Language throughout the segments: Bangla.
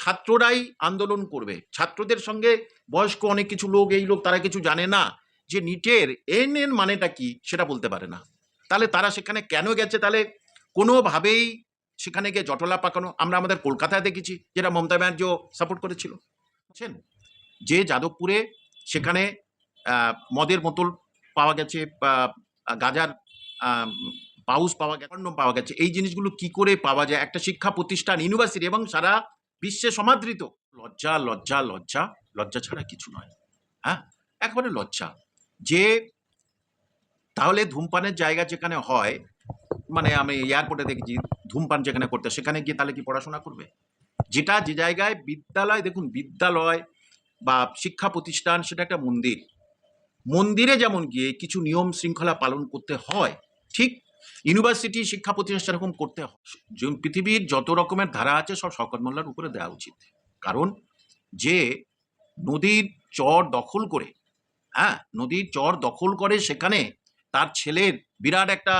ছাত্ররাই আন্দোলন করবে, ছাত্রদের সঙ্গে বয়স্ক অনেক কিছু লোক, এই লোক তারা কিছু জানে না যে নিটের এন এর মানেটা কি সেটা বলতে পারে না। তাহলে তারা সেখানে কেন গেছে? তাহলে কোনোভাবেই সেখানে গিয়ে জটলা পাকানো আমরা আমাদের কলকাতায় দেখেছি, যেটা মমতা ব্যানার্জিও সাপোর্ট করেছিল। বুঝছেন যে যাদবপুরে সেখানে মদের বোতল পাওয়া গেছে, গাজার পাউস পাওয়া গেছে, কন্ডম পাওয়া গেছে, এই জিনিসগুলো কি করে পাওয়া যায় একটা শিক্ষা প্রতিষ্ঠান, ইউনিভার্সিটি এবং সারা বিশ্বে সমাদৃত? লজ্জা লজ্জা লজ্জা, লজ্জা ছাড়া কিছু নয়। হ্যাঁ, একবারে লজ্জা। যে তাহলে ধূমপানের জায়গা যেখানে হয়, মানে আমি এয়ারপোর্টে দেখেছি ধূমপান যেখানে করতে, সেখানে গিয়ে তাহলে কি পড়াশোনা করবে? যেটা যে জায়গায় বিদ্যালয়, দেখুন বিদ্যালয় বা শিক্ষা প্রতিষ্ঠান সেটা একটা মন্দির, মন্দিরে যেমন গিয়ে কিছু নিয়ম শৃঙ্খলা পালন করতে হয়, ঠিক ইউনিভার্সিটি শিক্ষা প্রতিষ্ঠান সেরকম করতে হয়। পৃথিবীর যত রকমের ধারা আছে সব শওকত মোল্লার উপরে দেওয়া উচিত। কারণ যে নদীর চর দখল করে, হ্যাঁ নদীর চর দখল করে সেখানে তার ছেলের বিরাট একটা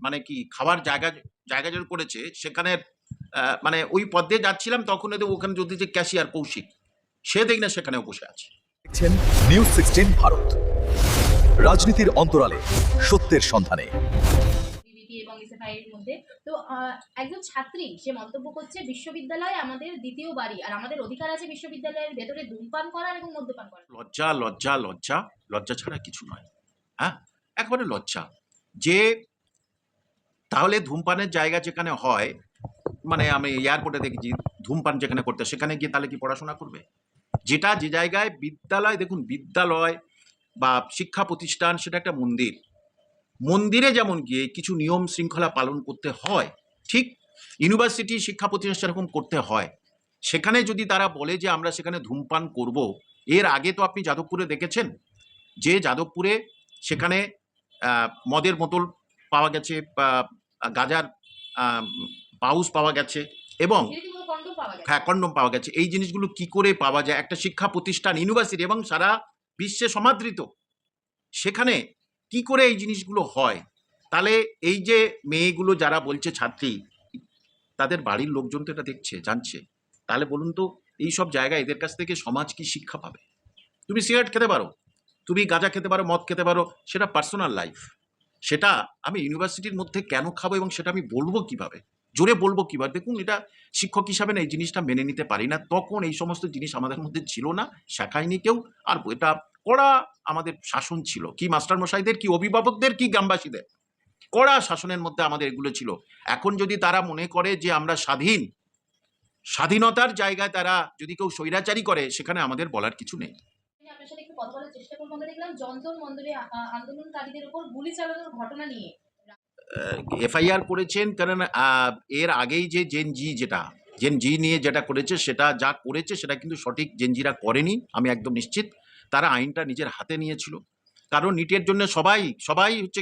মানে কি খাবার জায়গা জায়গা জোর করেছে সেখানে, মানে ওই পথ দিয়ে যাচ্ছিলাম তখন ওখানে যদি যে ক্যাশিয়ার কৌশিক, সে দেখি না সেখানেও বসে আছে। দেখছেন নিউজ 16 ভারত, রাজনীতির অন্তরালে সত্যের সন্ধানে। এবং এসএফআই এর মধ্যে তো একজন ছাত্রী সে মন্তব্য করছে বিশ্ববিদ্যালয় আমাদের দ্বিতীয় বাড়ি, আর আমাদের অধিকার আছে বিশ্ববিদ্যালয়ের ভেতরে ধূমপান করার এবং মদ্যপান করার। লজ্জা লজ্জা লজ্জা, লজ্জা ছাড়া কিছু নয়। হ্যাঁ, একবারে লজ্জা। যে তাহলে ধূমপানের জায়গা যেখানে হয়, মানে আমি এয়ারপোর্টে দেখেছি ধূমপান যেখানে করতে, সেখানে গিয়ে তাহলে কি পড়াশোনা করবে? যেটা যে জায়গায় বিদ্যালয়, দেখুন বিদ্যালয় বা শিক্ষা প্রতিষ্ঠান সেটা একটা মন্দির, মন্দিরে যেমন গিয়ে কিছু নিয়ম শৃঙ্খলা পালন করতে হয়, ঠিক ইউনিভার্সিটি শিক্ষা প্রতিষ্ঠান সেরকম করতে হয়। সেখানে যদি তারা বলে যে আমরা সেখানে ধূমপান করব, এর আগে তো আপনি যাদবপুরে দেখেছেন যে যাদবপুরে সেখানে মদের বোতল পাওয়া গেছে, গাজার পাউস পাওয়া গেছে এবং হ্যাঁ কন্ডম পাওয়া গেছে। এই জিনিসগুলো কি করে পাওয়া যায় একটা শিক্ষা প্রতিষ্ঠান, ইউনিভার্সিটি এবং সারা বিশ্বে সমাদৃত, সেখানে কি করে এই জিনিসগুলো হয়? তাহলে এই যে মেয়েগুলো যারা বলছে ছাত্রী, তাদের বাড়ির লোকজন তো এটা দেখছে, জানছে। তাহলে বলুন তো এই সব জায়গায় এদের কাছ থেকে সমাজ কি শিক্ষা পাবে? তুমি সিগারেট খেতে পারো, তুমি গাঁজা খেতে পারো, মদ খেতে পারো, সেটা পার্সোনাল লাইফ। সেটা আমি ইউনিভার্সিটির মধ্যে কেন খাবো এবং সেটা আমি বলবো কিভাবে, জোরে বলবো কিভাবে? দেখুন এটা শিক্ষক হিসাবে না এই জিনিসটা মেনে নিতে পারি না। তখন এই সমস্ত জিনিস আমাদের মধ্যে ছিল না, শেখায়নি কেউ। আর এটা কড়া আমাদের শাসন ছিল, কি মাস্টার মশাইদের, কি অভিভাবকদের, কি গ্রামবাসীদের, কড়া শাসনের মধ্যে আমাদের এগুলো ছিল। এখন যদি তারা মনে করে যে আমরা স্বাধীন, স্বাধীনতার জায়গায় তারা যদি কেউ স্বৈরাচারী করে, সেখানে আমাদের বলার কিছু নেই। আপনার সাথে একটু কথা বলার চেষ্টা করবো। আমরা দেখলাম যন্তর মন্দরে আন্দোলনকারীদের উপর গুলি চালানোর ঘটনা নিয়ে এফআইআর করেছেন, কারণ এর আগেই যে জেন জি নিয়ে যেটা করেছে, সেটা যা করেছে সেটা কিন্তু সঠিক জেনজিরা করেনি, আমি একদম নিশ্চিত। তারা আইনটা নিজের হাতে নিয়েছিল, কারণ নিটের জন্য সবাই সবাই হচ্ছে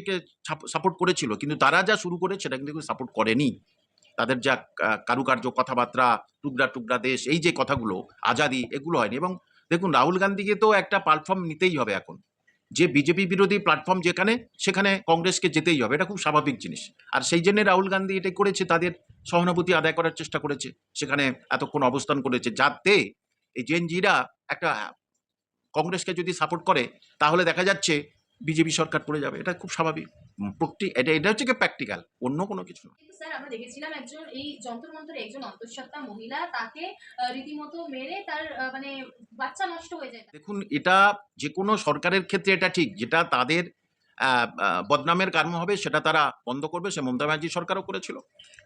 সাপোর্ট করেছিল, কিন্তু তারা যা শুরু করে সেটা কিন্তু সাপোর্ট করেনি। তাদের যা কারুকার্য, কথাবার্তা, টুকরা টুকরা দেশ, এই যে কথাগুলো, আজাদি, এগুলো হয়নি। এবং দেখুন রাহুল গান্ধীকে তো একটা প্ল্যাটফর্ম নিতেই হবে এখন, যে বিজেপি বিরোধী প্ল্যাটফর্ম যেখানে, সেখানে কংগ্রেসকে যেতেই হবে, এটা খুব স্বাভাবিক জিনিস। আর সেই জন্য রাহুল গান্ধী এটাই করেছে, তাদের সহানুভূতি আদায় করার চেষ্টা করেছে, সেখানে এতক্ষণ অবস্থান করেছে, যাতে এই জেনজিরা একটা কংগ্রেসকে যদি সাপোর্ট করে তাহলে দেখা যাচ্ছে বিজেপি সরকার পড়ে যাবে, এটা খুব স্বাভাবিক। এটা হচ্ছে কি প্র্যাকটিক্যাল, অন্য কোনো কিছু না। কিন্তু স্যার আমরা দেখেছিলাম একজন এই যন্তর মন্তরে একজন অন্তঃসত্ত্বা মহিলা, তাকে রীতিমতো মেরে তার মানে বাচ্চা নষ্ট হয়ে যায়। দেখুন এটা যে কোনো সরকারের ক্ষেত্রে এটা ঠিক, যেটা তাদের বদনামের কারণ হবে সেটা তারা বন্ধ করবে, সে মমতা ব্যানার্জি সরকারও করেছিল।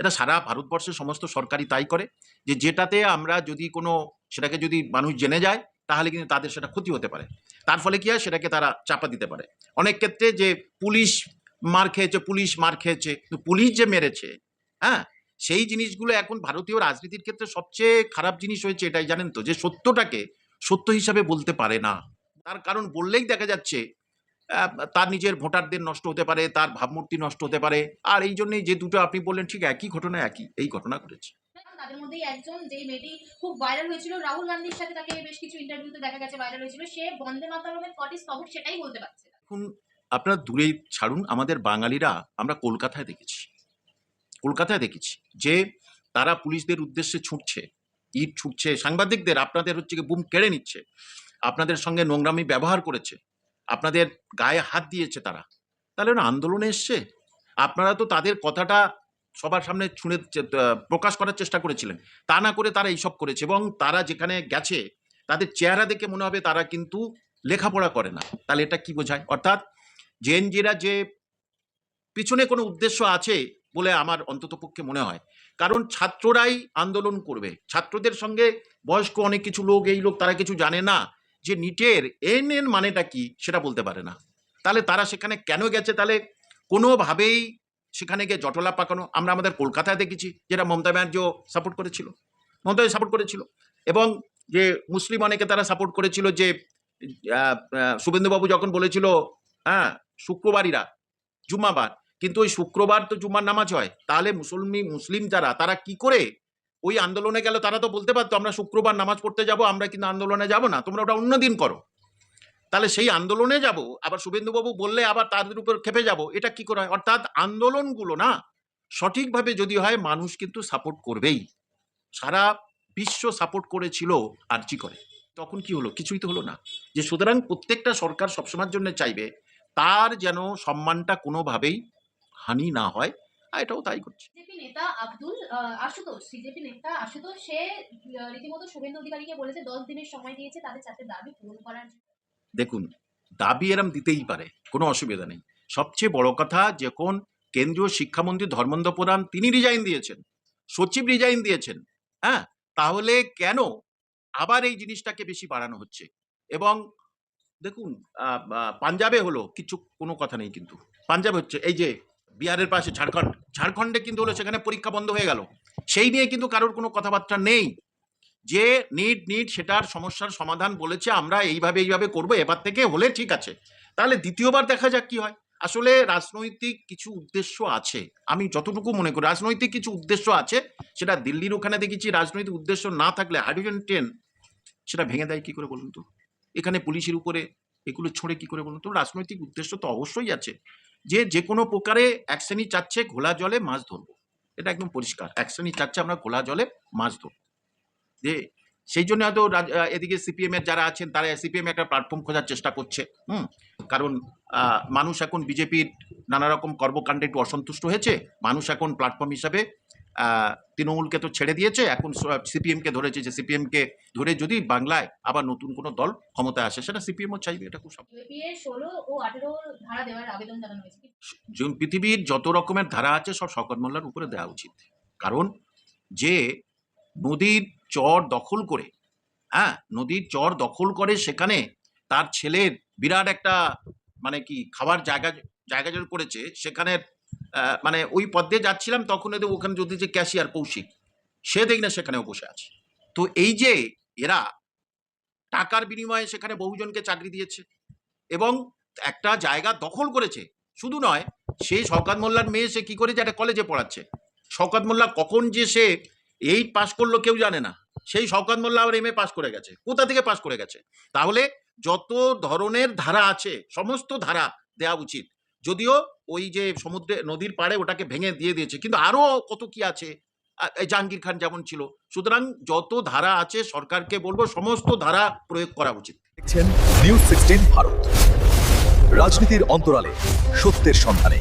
এটা সারা ভারতবর্ষের সমস্ত সরকারই তাই করে, যে যেটাতে আমরা যদি কোনো সেটাকে যদি মানুষ জেনে যায় তাহলে কিন্তু তাদের সেটা ক্ষতি হতে পারে, তার ফলে কি হয় সেটাকে তারা চাপা দিতে পারে। অনেক ক্ষেত্রে যে পুলিশ মার খেয়েছে, কিন্তু পুলিশ যে মেরেছে, হ্যাঁ সেই জিনিসগুলো এখন ভারতীয় রাজনীতির ক্ষেত্রে সবচেয়ে খারাপ জিনিস হয়েছে এটাই, জানেন তো, যে সত্যটাকে সত্য হিসাবে বলতে পারে না। তার কারণ বললেই দেখা যাচ্ছে তার নিজের ভোটারদের নষ্ট হতে পারে, তার ভাবমূর্তি নষ্ট হতে পারে। আর এই জন্যই যে দুটো আপনি বললেন ঠিক একই ঘটনা, এই ঘটনা ঘটেছে। তাদের মধ্যেই একজন, যেই মেয়েটি খুব ভাইরাল হয়েছিল, রাহুল গান্ধীর সাথে তাকে বেশ কিছু ইন্টারভিউতে দেখা গেছে ভাইরাল হয়েছিল, সে বন্দে মাতরমের কটি স্তবক সেটাই বলতে পারছে না। এখন আপনারা দূরেই ছাড়ুন, আমাদের বাঙালিরা আমরা কলকাতায় দেখেছি যে তারা পুলিশদের উদ্দেশ্যে ছুটছে, ইট ছুটছে, সাংবাদিকদের আপনাদের হচ্ছে কি বুম কেড়ে নিচ্ছে, আপনাদের সঙ্গে নোংরামি ব্যবহার করেছে, আপনাদের গায়ে হাত দিয়েছে তারা, তাহলে না আন্দোলনে এসছে? আপনারা তো তাদের কথাটা সবার সামনে শুনে প্রকাশ করার চেষ্টা করেছিলেন, তা না করে তারা এইসব করেছে। এবং তারা যেখানে গেছে তাদের চেহারা দেখে মনে হবে তারা কিন্তু লেখাপড়া করে না। তাহলে এটা কি বোঝায়? অর্থাৎ জেএনজিরা যে পিছনে কোনো উদ্দেশ্য আছে বলে আমার অন্ততপক্ষে মনে হয়। কারণ ছাত্ররাই আন্দোলন করবে, ছাত্রদের সঙ্গে বয়স্ক অনেক কিছু লোক, এই লোক তারা কিছু জানে না যে নিটের এন মানেটা কি সেটা বলতে পারে না। তাহলে তারা সেখানে কেন গেছে? তাহলে কোনোভাবেই সেখানে গিয়ে জটলা পাকানো আমরা আমাদের কলকাতায় দেখেছি, যেটা মমতা ব্যানার্জিও সাপোর্ট করেছিল, মমতা সাপোর্ট করেছিল, এবং যে মুসলিম অনেকে তারা সাপোর্ট করেছিল। যে শুভেন্দুবাবু যখন বলেছিল হ্যাঁ শুক্রবারীরা জুম্মাবার, কিন্তু ওই শুক্রবার তো জুম্মার নামাজ হয়, তাহলে মুসলিম যারা তারা কি করে ওই আন্দোলনে গেল? তারা তো বলতে পারতো আমরা শুক্রবার নামাজ পড়তে যাব, আমরা কিন্তু আন্দোলনে যাব না, তোমরা ওটা অন্য দিন করো। তাহলে সেই আন্দোলনে যাব, আবার শুভেন্দুবাবু বললে আবার তাদের উপর খেপে যাব, এটা কি করে হয়? অর্থাৎ আন্দোলনগুলো না সঠিকভাবে যদি হয় মানুষ কিন্তু সাপোর্ট করবেই। সারা বিশ্ব সাপোর্ট করেছিল আরজি করে, তখন কি হলো? কিছুই তো হলো না। যে সুতরাং প্রত্যেকটা সরকার সবসময়ের জন্য চাইবে তার যেন সম্মানটা কোনোভাবেই হানি না হয়, আর এটাও তাই করছে। বিজেপি নেতা বিজেপি নেতা আশুতোষ সে রীতিমতো শুভেন্দু অধিকারীকে বলেছে 10 দিনের সময় দিয়েছে তাদের 4টে দাবি পূরণ করার জন্য। দেখুন, দাবি এরম দিতেই পারে, কোনো অসুবিধা নেই। সবচেয়ে বড় কথা, যখন কেন্দ্রীয় শিক্ষামন্ত্রী ধর্মেন্দ্র প্রধান তিনি রিজাইন দিয়েছেন, সচিব রিজাইন দিয়েছেন, হ্যাঁ, তাহলে কেন আবার এই জিনিসটাকে বেশি বাড়ানো হচ্ছে? এবং দেখুন পাঞ্জাবে হলো কিছু, কোনো কথা নেই, কিন্তু পাঞ্জাবে হচ্ছে, এই যে বিহারের পাশে ঝাড়খণ্ডে কিন্তু হলো, সেখানে পরীক্ষা বন্ধ হয়ে গেল, সেই নিয়ে কিন্তু কারোর কোনো কথাবার্তা নেই। যে নিট সেটার সমস্যার সমাধান বলেছে, আমরা এইভাবে করব, এবার থেকে হলে ঠিক আছে, তাহলে দ্বিতীয়বার দেখা যাক কি হয়। আসলে রাজনৈতিক কিছু উদ্দেশ্য আছে, আমি যতটুকু মনে করি রাজনৈতিক কিছু উদ্দেশ্য আছে। সেটা দিল্লির ওখানে দেখেছি, রাজনৈতিক উদ্দেশ্য না থাকলে হাইড্রোজেন ট্রেন সেটা ভেঙে দেয় কি করে বলুন তো? এখানে পুলিশের উপরে এগুলো ছড়ে কি করে বলুন তো? রাজনৈতিক উদ্দেশ্য তো অবশ্যই আছে, যে কোনো প্রকারে এক শ্রেণী চাচ্ছে ঘোলা জলে মাছ ধরবো, এটা একদম পরিষ্কার। এক শ্রেণী চাচ্ছে আমরা ঘোলা জলে মাছ ধরবো, যে সেই জন্য হয়তো এদিকে সিপিএম এর যারা আছেন তারা সিপিএম একটা প্ল্যাটফর্ম খোঁজার চেষ্টা করছে। কারণ মানুষ এখন বিজেপির নানা রকম কর্মকাণ্ডে একটু অসন্তুষ্ট হয়েছে, মানুষ এখন প্ল্যাটফর্ম হিসাবে তৃণমূলকে তো ছেড়ে দিয়েছে, এখন সিপিএমকে ধরেছে, যে সিপিএমকে ধরে যদি বাংলায় আবার নতুন কোনো দল ক্ষমতায় আসে, সেটা সিপিএমও চাইবে, এটা খুব স্বাভাবিক। ইউপিএ 16 ও 18 ধারা দেওয়ার আবেদন জানানো হয়েছে। পৃথিবীর যত রকমের ধারা আছে সব শওকত মোল্লার উপরে দেওয়া উচিত। কারণ যে নদীর চর দখল করে, নদীর চর দখল করে, সেখানে তার ছেলের বিরাট একটা মানে কি খাবার জায়গা জোর করেছে, সেখানে মানে ওই পথ দিয়ে যাচ্ছিলাম, তখন ওখানে যদি যে ক্যাশিয়ার কৌশিক, সে দেখি না সেখানেও বসে আছে। তো এই যে এরা টাকার বিনিময়ে সেখানে বহুজনকে চাকরি দিয়েছে এবং একটা জায়গা দখল করেছে, শুধু নয়, সেই শওকত মোল্লার মেয়ে সে কি করেছে, একটা কলেজে পড়াচ্ছে। শওকত মোল্লা কখন যে সে 8 পাস করলো কেউ জানে না, সেই শওকত মোল্লা আবার MA পাস করে গেছে, কোথা থেকে পাস করে গেছে? তাহলে যত ধরনের ধারা আছে সমস্ত ধারা দেওয়া উচিত। যদিও ওই যে সমুদ্রে নদীর পাড়ে ওটাকে ভেঙে দিয়ে দিয়েছে, কিন্তু আরো কত কি আছে, জাহাঙ্গীর খান যেমন ছিল। সুতরাং যত ধারা আছে সরকারকে বলবো সমস্ত ধারা প্রয়োগ করা উচিত। দেখছেন নিউজ 16 ভারত, রাজনীতির অন্তরালে সত্যের সন্ধানে।